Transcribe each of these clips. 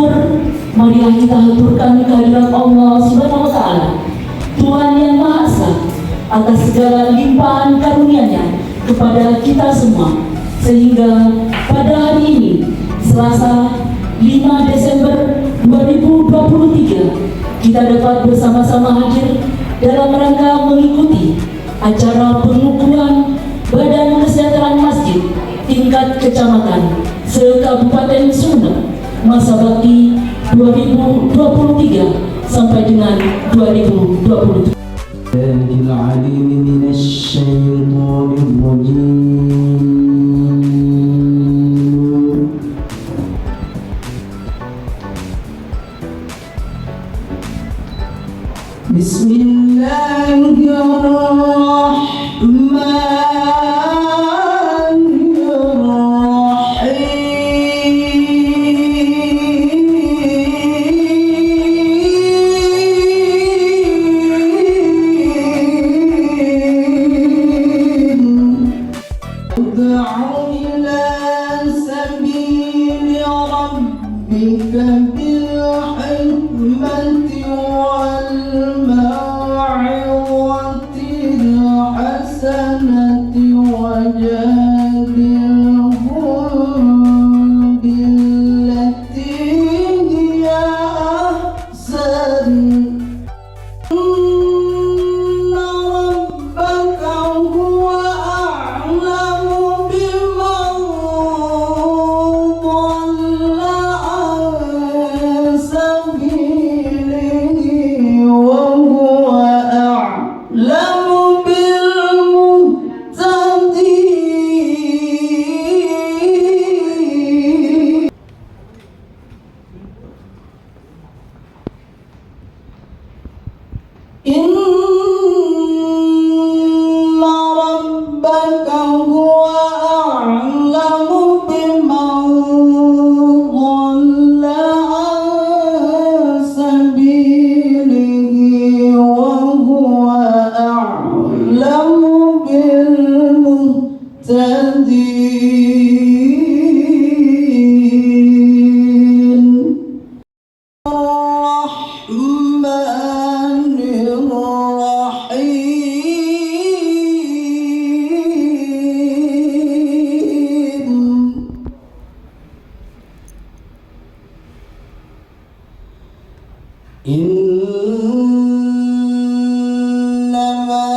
syukur marilah kita haturkan kehadirat Allah Subhanahu wa Ta'ala, Tuhan yang Maha Esa, atas segala limpahan karunia-Nya kepada kita semua, sehingga pada hari ini Selasa 5 Desember 2023 kita dapat bersama-sama hadir dalam rangka mengikuti acara pengukuhan Badan Kesejahteraan Masjid tingkat kecamatan se-Kabupaten Sumeneb masa bakti 2023 sampai dengan 2027. العليم من الشيطان الرجيم بسم الله الرحمن الرحيم ادع إلى سبيل ربك بالحكمة والموعظة الحسنة وجادلهم بالتي هي أحسن إن ربك هو أعلم بمن ضل عن سبيله وهو أعلم بالمهتدين. إن ربك هو أعلم بمن ضل عن سبيله وهو أعلم بالمهتدين. الرحمن الرحيم إنما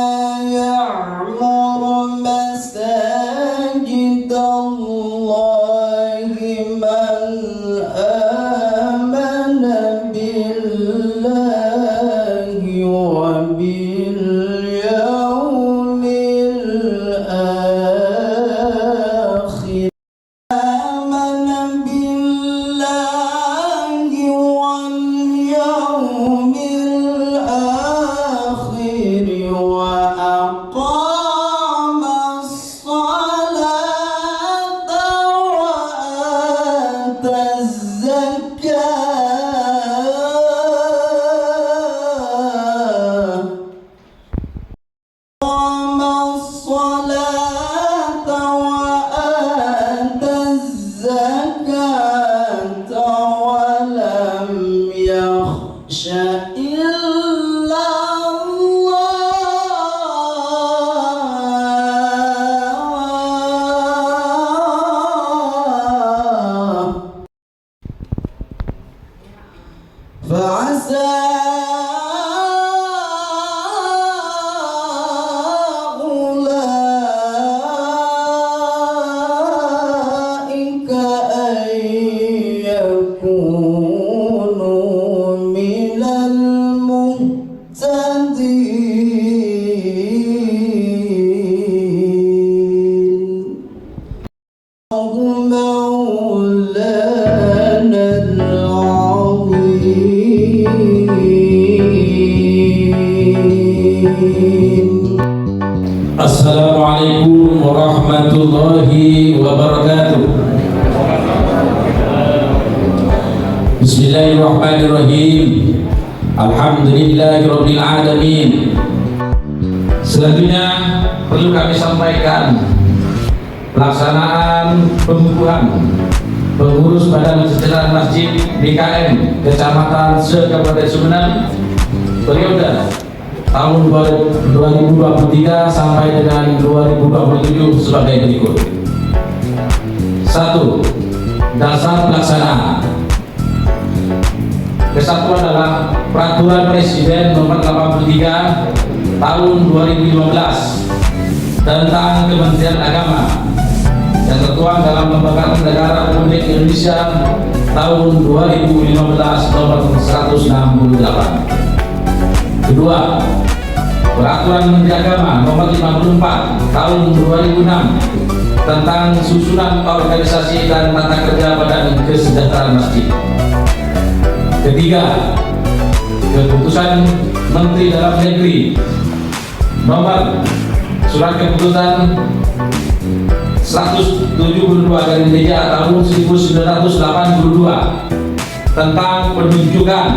يعمر مساجد الله من آمن بالله وباليوم الآخر آمن بالله واليوم الآخر وأقام الصلاة وآتى الزكاة أقام الصلاة وآتى الزكاة ولم يخش إلا الله فعسى أولئك أن يكونوا من المهتدين. مولانا العظيم. Assalamualaikum warahmatullahi wabarakatuh. Bismillahirrahmanirrahim. Alhamdulillahirabbil alamin. Selanjutnya perlu kami sampaikan pelaksanaan pengukuhan pengurus Badan Kesejahteraan Masjid BKM Kecamatan Kabupaten Sumedang periode tahun 2023 sampai dengan 2027 sebagai berikut. 1. Dasar pelaksanaan. Kesatuan adalah Peraturan Presiden Nomor 83 Tahun 2015 tentang Kementerian Agama yang tertuang dalam Lembaga Negara Republik Indonesia tahun 2015 nomor 168. Kedua, Peraturan Menteri Agama nomor 54 tahun 2006 tentang susunan organisasi dan tata kerja Badan Kesejahteraan Masjid. Ketiga, Keputusan Menteri Dalam Negeri nomor Surat Keputusan 172 dari Meja tahun 1982 tentang penunjukan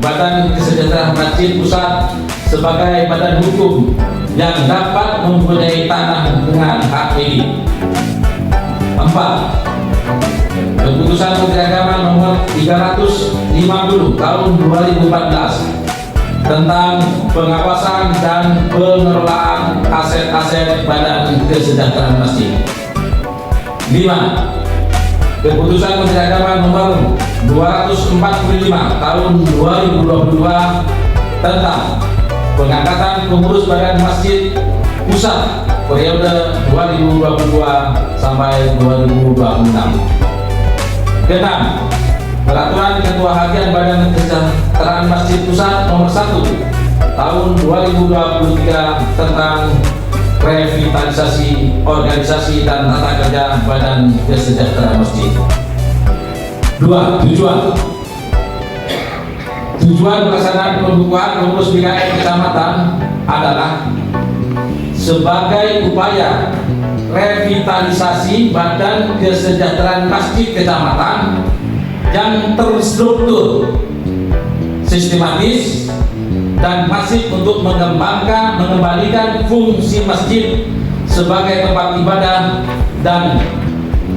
Badan Kesejahteraan Masjid Pusat sebagai badan hukum yang dapat mempunyai tanah dengan hak milik. 4. Keputusan Menteri Agama nomor 350 tahun 2014 tentang pengawasan dan pengelolaan aset-aset Badan Kesejahteraan Masjid. 5. Keputusan Menteri Agama nomor 245 tahun 2022 tentang pengangkatan pengurus Badan Masjid Pusat periode 2022 sampai 2026. 6. Peraturan Ketua Harian Badan Kesejahteraan Masjid Pusat nomor 1 tahun 2023 tentang revitalisasi organisasi dan tata kerja Badan Kesejahteraan Masjid. 2. Tujuan pelaksanaan pembukaan pengurus BKM Kecamatan adalah sebagai upaya revitalisasi Badan Kesejahteraan Masjid Kecamatan yang terstruktur, sistematis, dan masif untuk mengembalikan fungsi masjid sebagai tempat ibadah dan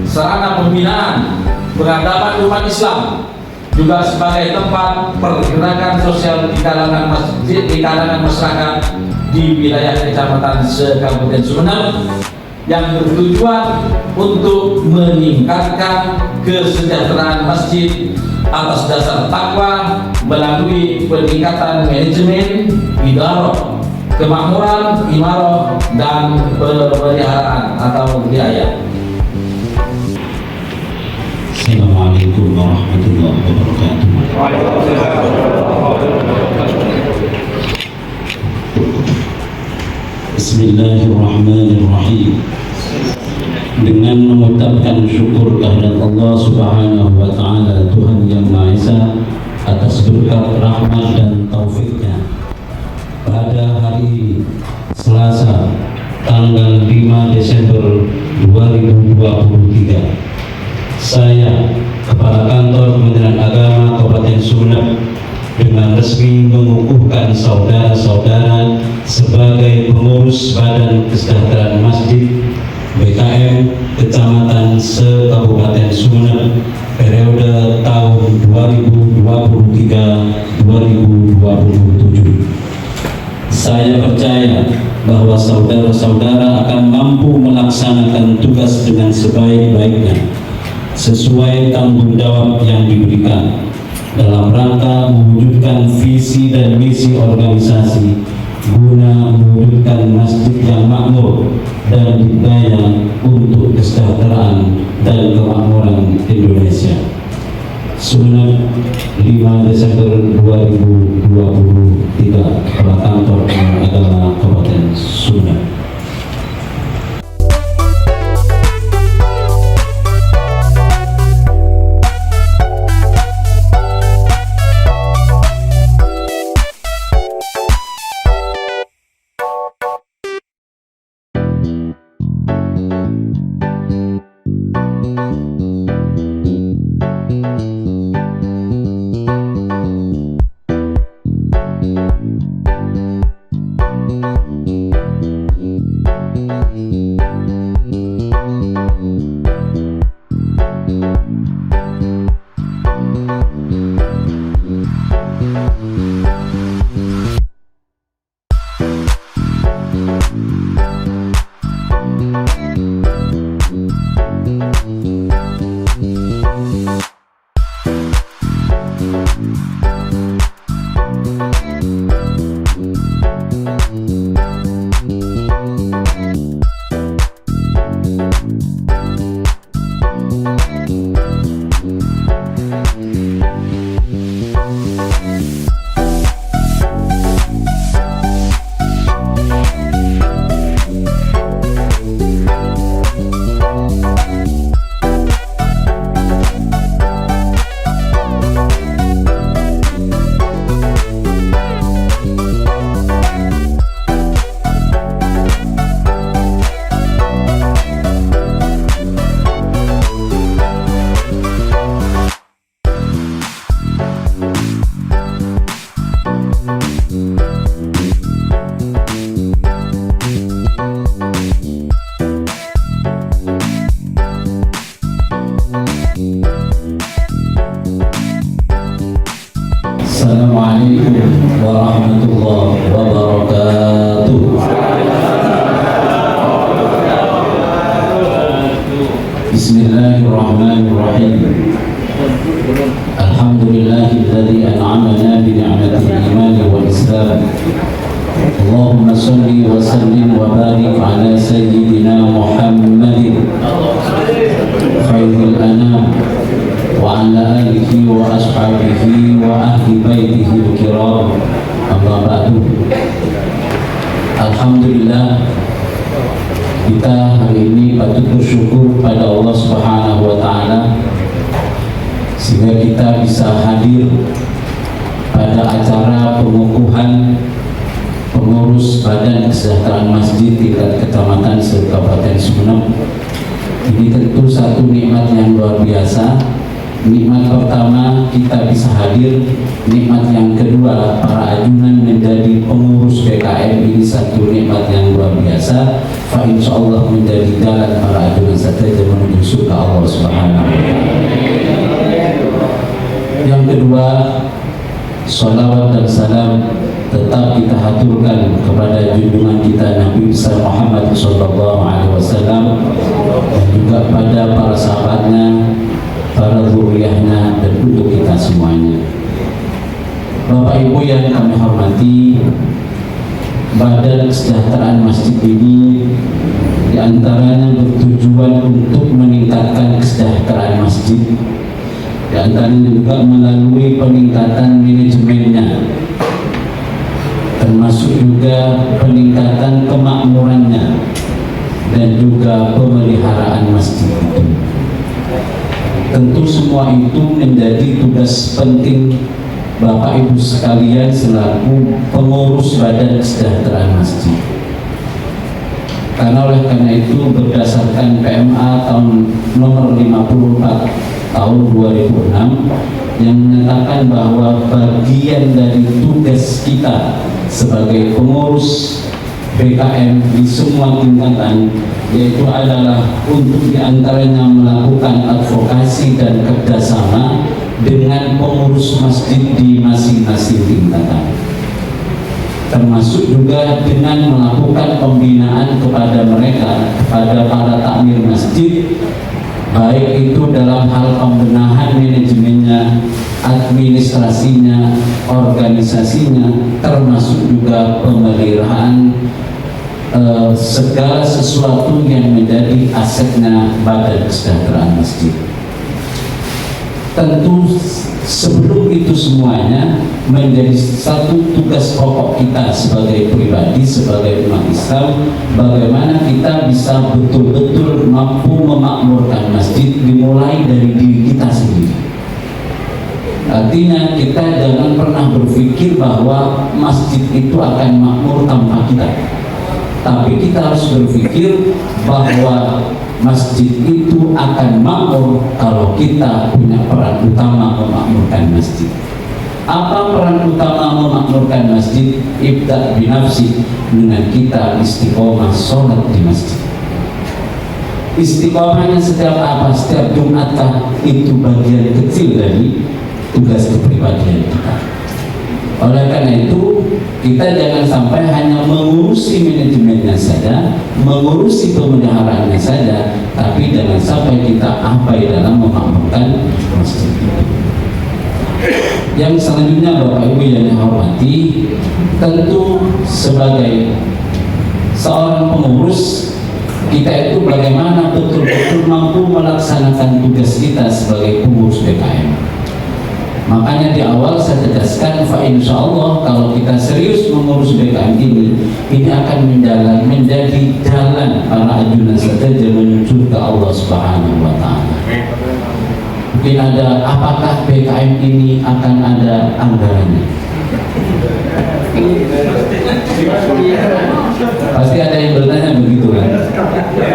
sarana pembinaan peradaban umat Islam, juga sebagai tempat pergerakan sosial di kalangan masyarakat di wilayah Kecamatan Kabupaten Sumedang yang bertujuan untuk meningkatkan kesejahteraan masjid atas dasar takwa melalui peningkatan manajemen, idarah, kemakmuran, imarah, dan pemeliharaan atau biaya. Assalamualaikum warahmatullahi wabarakatuh. Bismillahirrahmanirrahim. Dengan mengucapkan syukur kehadirat Allah Subhanahu wa Ta'ala, Tuhan Yang Maha Esa, atas berkat rahmat dan taufiknya, pada hari Selasa tanggal 5 Desember 2023, saya, Kepala Kantor Kementerian Agama Kabupaten Sumedang, dengan resmi mengukuhkan saudara-saudara sebagai pengurus Badan Kesejahteraan Masjid BKM Kecamatan Kabupaten Sumedang periode tahun 2023-2027. Saya percaya bahwa saudara-saudara akan mampu melaksanakan tugas dengan sebaik-baiknya sesuai tanggung jawab yang diberikan dalam rangka mewujudkan visi dan misi organisasi guna mewujudkan masjid yang makmur dan berdaya untuk kesejahteraan dan kemakmuran Indonesia. Sumedang, 5 Desember 2023, Kepala Kantor Agama Kabupaten Sumedang. Assalamualaikum warahmatullahi wabarakatuh. Bismillahirrahmanirrahim. Alhamdulillahilladzi an'amana bi ni'matil iman wal islam. Allahumma shalli wa sallim wa barik ala sayyidina Muhammadin khairil anam wa ala alihi wa ashabihi wa ahli baitihi al-kiram. Amma ba'du. Alhamdulillah, kita hari ini patut bersyukur pada Allah Subhanahu wa taala sehingga kita bisa hadir pada acara pengukuhan pengurus Badan Kesejahteraan Masjid tingkat kecamatan Kabupaten Sumeneb. Ini tentu satu nikmat yang luar biasa. Nikmat pertama kita bisa hadir, nikmat yang kedua para ajunan menjadi pengurus BKM, ini satu nikmat yang luar biasa. Fa insyaallah menjadi jalan para ajunan saja menuju surga Allah Subhanahu wa taala. Yang kedua, sholawat dan salam tetap kita haturkan kepada junjungan kita Nabi besar Muhammad sallallahu alaihi wasallam dan juga pada para sahabatnya, para zuriyahnya, dan untuk kita semuanya. Bapak Ibu yang kami hormati, Badan Kesejahteraan Masjid ini diantaranya bertujuan untuk meningkatkan kesejahteraan masjid, diantaranya juga melalui peningkatan manajemennya, termasuk juga peningkatan kemakmurannya dan juga pemeliharaan masjid itu. Tentu semua itu menjadi tugas penting Bapak Ibu sekalian selaku pengurus Badan Kesejahteraan Masjid. Karena itu berdasarkan PMA tahun nomor 54 tahun 2006 yang menyatakan bahwa bagian dari tugas kita sebagai pengurus BKM di semua tingkatan yaitu adalah untuk diantaranya melakukan advokasi dan kerjasama dengan pengurus masjid di masing-masing tingkatan, termasuk juga dengan melakukan pembinaan kepada mereka, kepada para takmir masjid, baik itu dalam hal pembenahan manajemennya, administrasinya, organisasinya, termasuk juga pemeliharaan segala sesuatu yang menjadi asetnya Badan Kesejahteraan Masjid. Tentu sebelum itu semuanya menjadi satu tugas pokok kita sebagai pribadi, sebagai umat Islam, bagaimana kita bisa betul-betul mampu memakmurkan masjid dimulai dari diri kita sendiri. Artinya kita jangan pernah berpikir bahwa masjid itu akan makmur tanpa kita, tapi kita harus berpikir bahwa masjid itu akan makmur kalau kita punya peran utama memakmurkan masjid. Apa peran utama memakmurkan masjid? Ibda binafsi, dengan kita istiqomah sholat di masjid. Istiqomahnya setiap apa? Setiap Jumatkah? Itu bagian kecil dari tugas kepribadian kita. Oleh karena itu, kita jangan sampai hanya mengurusi manajemennya saja, mengurusi pemeliharaannya saja, tapi jangan sampai kita abai dalam memakmurkan masjid itu. Yang selanjutnya Bapak Ibu yang dihormati, tentu sebagai seorang pengurus, kita itu bagaimana betul-betul mampu melaksanakan tugas kita sebagai pengurus BKM. Makanya di awal saya tegaskan, fa insyaallah kalau kita serius mengurus BKM ini akan menjadi jalan para ajunan saja menuju ke Allah Subhanahu wa taala. Mungkin ada, apakah BKM ini akan ada anggarannya? Pasti ada yang bertanya begitu kan?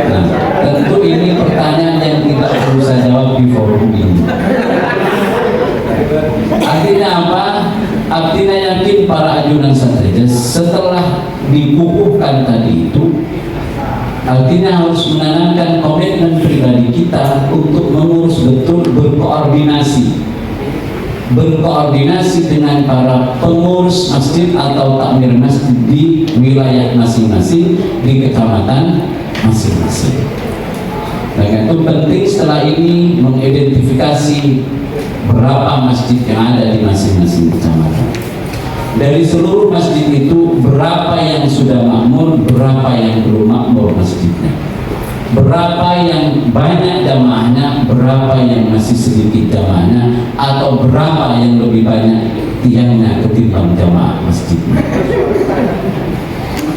Nah, tentu ini pertanyaan yang kita perlu saya jawab di forum ini. Artinya apa? Artinya yakin para ajunan saja setelah dikukuhkan tadi itu, artinya harus menanamkan komitmen pribadi kita untuk mengurus betul, berkoordinasi berkoordinasi dengan para pengurus masjid atau takmir masjid di wilayah masing-masing, di kecamatan masing-masing. Dan itu penting setelah ini mengidentifikasi berapa masjid yang ada di masing-masing kecamatan. Dari seluruh masjid itu berapa yang sudah makmur, berapa yang belum makmur masjidnya, berapa yang banyak jamaahnya, berapa yang masih sedikit jamaahnya, atau berapa yang lebih banyak tiangnya ketimbang jamaah masjidnya.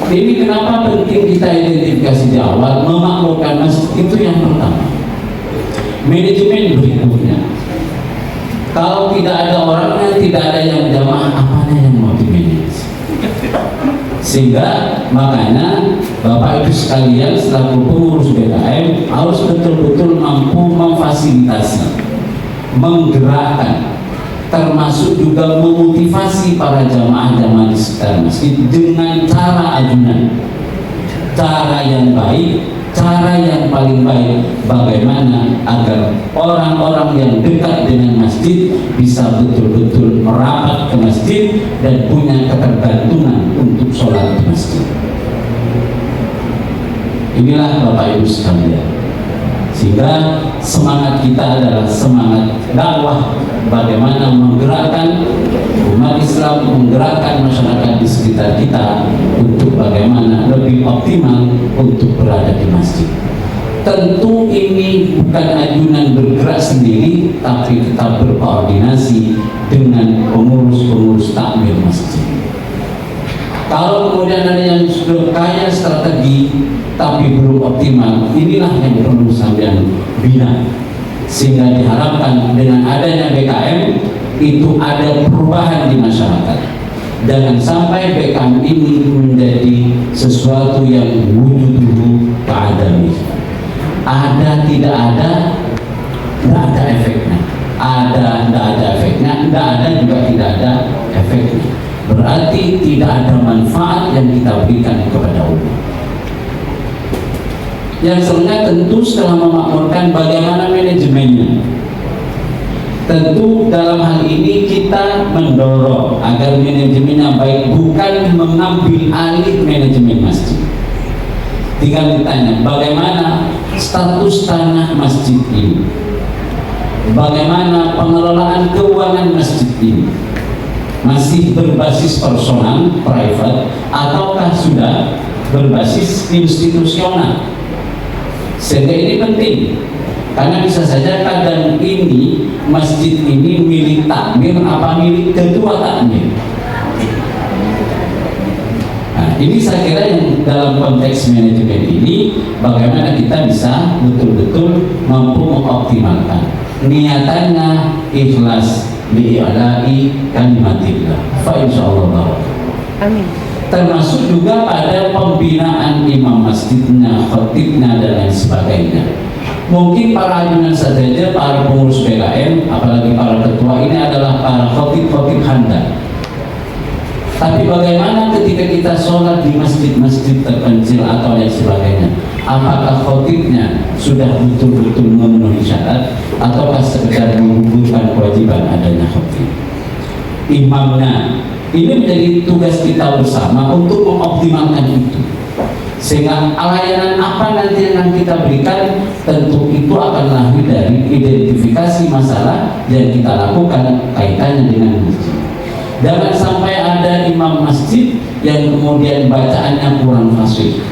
Ini kenapa penting kita identifikasi di awal, memakmurkan masjid itu yang pertama. Manajemen berikutnya, kalau tidak ada orangnya, tidak ada yang jamaah, apanya yang mau dimanage? Sehingga makanya Bapak Ibu sekalian selaku pengurus BKM harus betul-betul mampu memfasilitasi, menggerakkan, termasuk juga memotivasi para jamaah-jamaah di sekitar masjid dengan cara ajunan, cara yang baik, cara yang paling baik, bagaimana agar orang-orang yang dekat dengan masjid bisa betul-betul merapat ke masjid dan punya ketergantungan untuk sholat di masjid. Inilah Bapak Ibu sekalian, sehingga semangat kita adalah semangat dakwah, bagaimana menggerakkan umat Islam, menggerakkan masyarakat di sekitar kita untuk bagaimana lebih optimal untuk berada di masjid. Tentu ini bukan ajunan bergerak sendiri, tapi tetap berkoordinasi dengan pengurus-pengurus takmir masjid. Kalau kemudian ada yang sudah kaya strategi tapi belum optimal, inilah yang perlu sampean bina, sehingga diharapkan dengan adanya BKM itu ada perubahan di masyarakat. Jangan sampai BKM ini menjadi sesuatu yang wujuduhu ta'adami. Ada tidak ada, tidak ada efeknya. Ada tidak ada efeknya, tidak ada juga tidak ada efeknya. Berarti tidak ada manfaat yang kita berikan kepada umat. Yang selanjutnya tentu setelah memakmurkan bagaimana manajemennya. Tentu dalam hal ini kita mendorong agar manajemennya baik, bukan mengambil alih manajemen masjid. Tinggal ditanya bagaimana status tanah masjid ini, bagaimana pengelolaan keuangan masjid ini, masih berbasis personal, private, ataukah sudah berbasis institusional. Sehingga ini penting, karena bisa saja kadang ini masjid ini milik takmir apa milik ketua takmir. Nah, ini saya kira yang dalam konteks manajemen ini bagaimana kita bisa betul-betul mampu mengoptimalkan. Niatannya ikhlas li'ala'i kalimatillah fa insyaallah. Amin. Termasuk juga pada pembinaan imam masjidnya, khatibnya dan lain sebagainya. Mungkin para ajunan saja, para pengurus BKM, apalagi para ketua ini adalah para khatib-khatib handal. Tapi bagaimana ketika kita sholat di masjid-masjid terpencil atau lain sebagainya? Apakah khatibnya sudah betul-betul memenuhi syarat ataukah sekedar menggugurkan kewajiban adanya khatib? Imamnya, ini menjadi tugas kita bersama untuk mengoptimalkan itu. Sehingga layanan apa nanti yang kita berikan, tentu itu akan lahir dari identifikasi masalah yang kita lakukan kaitannya dengan masjid. Jangan sampai ada imam masjid yang kemudian bacaannya kurang fasih,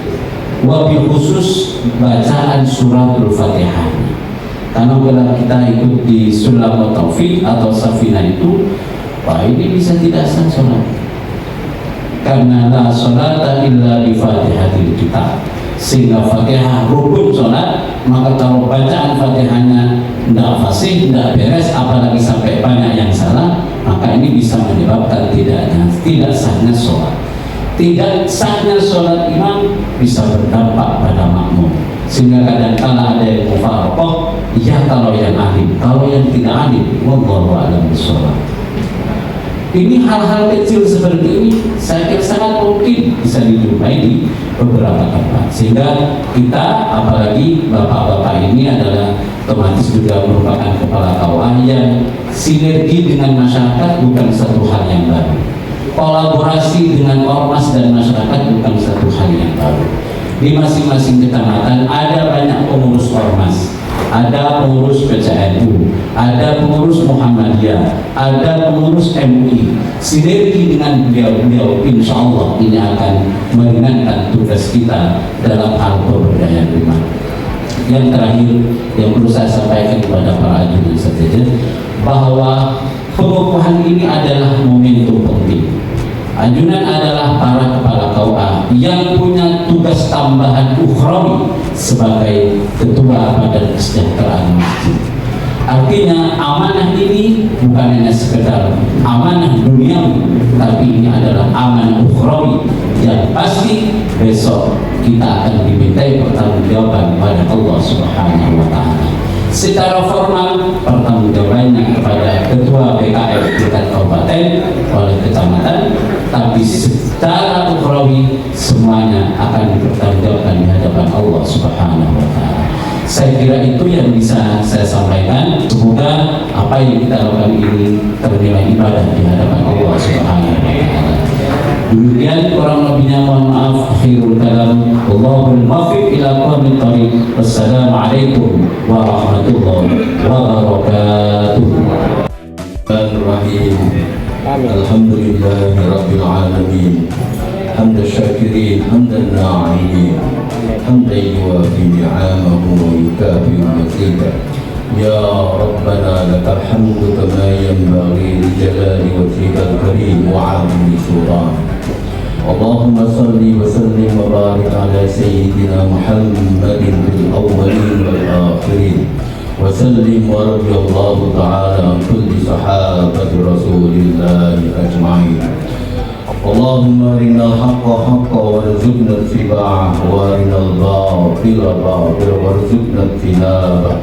wabil khusus bacaan suratul Fatihah. Karena kalau kita ikut di Sulam Taufik atau Safina itu, wah ini bisa tidak sah sholat, karena la sholata illa bi Fatihatil kitab. Sehingga Fatihah rukun sholat, maka kalau bacaan Fatihahnya tidak fasih, tidak beres, apalagi sampai banyak yang salah, maka ini bisa menyebabkan tidak sahnya sholat. Tidak sahnya sholat imam bisa berdampak pada makmum, sehingga kadang-kala ada yang mufaraqah, ya kalau yang alim, kalau yang tidak alim, wallahu a'lam bishawab. Ini hal-hal kecil seperti ini saya kira sangat mungkin bisa dijumpai di beberapa tempat, sehingga kita, apalagi bapak-bapak ini adalah otomatis juga merupakan kepala KUA yang sinergi dengan masyarakat bukan satu hal yang baru. Kolaborasi dengan ormas dan masyarakat bukan satu hal yang baru. Di masing-masing kecamatan ada banyak pengurus ormas, ada pengurus PCNU, ada pengurus Muhammadiyah, ada pengurus MUI. Sinergi dengan beliau-beliau, insya Allah ini akan meringankan tugas kita dalam hal pemberdayaan umat. Yang terakhir yang perlu saya sampaikan kepada para ajudan saja, bahwa pengukuhan ini adalah momentum penting. Ajudan adalah para kepala KUA yang punya tugas tambahan ukhrawi sebagai ketua Badan Kesejahteraan Masjid. Artinya amanah ini bukan hanya sekedar amanah duniawi, tapi ini adalah amanah ukhrawi yang pasti besok kita akan dimintai pertanggungjawaban pada Allah Subhanahu wa Ta'ala. Secara formal pertanggungjawabannya kepada ketua BKM tingkat kabupaten oleh kecamatan, tapi secara ukhrawi semuanya akan dipertanggungjawabkan di hadapan Allah Subhanahu wa Ta'ala. Saya kira itu yang bisa saya sampaikan. Semoga apa yang kita lakukan ini ternilai ibadah di hadapan Allah Subhanahu wa Ta'ala. Demikian kurang lebihnya mohon maaf. Akhirul kalam, Allahul muwaffiq ila aqwamit thoriq. Wassalamualaikum warahmatullahi wabarakatuh. Bismillahirrahmanirrahim. Alhamdulillahi rabbil alamin. Hamdan syakirin, hamdan na'imin, hamdan yuwafi ni'amahu wa yukafi mazida. Ya Rabbana lakal hamdu kama yanbaghi li jalali wajhikal karim wa 'azimi sultanik. Allahumma salli wa sallim wa barik ala sayyidina Muhammadin fil awwalin wal akhirin. Wa sallim wa radiyallahu ta'ala an kulli sahabati rasulillahi ajma'in. Allahumma arinal haqqa haqqa warzuqna ittiba'ah wa arinal batila batila warzuqna ijtinabah.